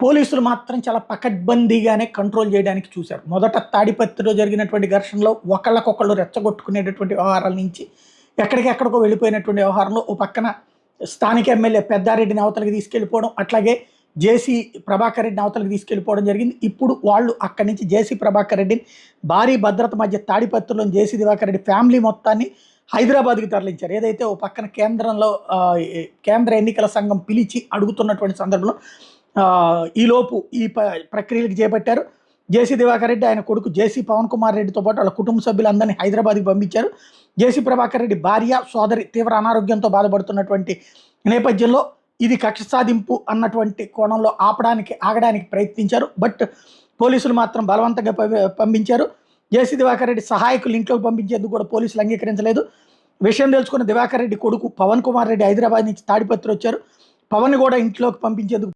పోలీసులు మాత్రం చాలా పకడ్బందీగానే కంట్రోల్ చేయడానికి చూశారు. మొదట తాడిపత్రిలో జరిగినటువంటి ఘర్షణలో ఒకళ్ళకొకళ్ళు రెచ్చగొట్టుకునేటటువంటి వ్యవహారాల నుంచి ఎక్కడికెక్కడికో వెళ్ళిపోయినటువంటి వ్యవహారంలో ఓ పక్కన స్థానిక ఎమ్మెల్యే పెద్దారెడ్డిని అవతలకి తీసుకెళ్ళిపోవడం, అట్లాగే జేసీ ప్రభాకర్ రెడ్డిని అవతలకి తీసుకెళ్ళిపోవడం జరిగింది. ఇప్పుడు వాళ్ళు అక్కడి నుంచి జేసీ ప్రభాకర్ రెడ్డిని భారీ భద్రత మధ్య తాడిపత్రిలోని జేసీ దివాకర్ రెడ్డి ఫ్యామిలీ మొత్తాన్ని హైదరాబాద్కి తరలించారు. ఏదైతే ఓ పక్కన కేంద్రంలో కేంద్ర ఎన్నికల సంఘం పిలిచి అడుగుతున్నటువంటి సందర్భంలో ఈలోపు ఈ ప్రక్రియలకు చేపట్టారు. జేసీ దివాకర్ రెడ్డి, ఆయన కొడుకు జేసీ పవన్ కుమార్ రెడ్డితో పాటు వాళ్ళ కుటుంబ సభ్యులందరినీ హైదరాబాద్కి పంపించారు. జేసీ ప్రభాకర్ రెడ్డి భార్య, సోదరి తీవ్ర అనారోగ్యంతో బాధపడుతున్నటువంటి నేపథ్యంలో ఇది కక్ష సాధింపు అన్నటువంటి కోణంలో ఆగడానికి ప్రయత్నించారు. బట్ పోలీసులు మాత్రం బలవంతంగా పంపించారు. జేసీ దివాకర్ రెడ్డి సహాయకులు ఇంట్లోకి పంపించేందుకు కూడా పోలీసులు అంగీకరించలేదు. విషయం తెలుసుకున్న దివాకర్ రెడ్డి కొడుకు పవన్ కుమార్ రెడ్డి హైదరాబాద్ నుంచి తాడిపత్రి వచ్చారు. పవన్ కూడా ఇంట్లోకి పంపించేందుకు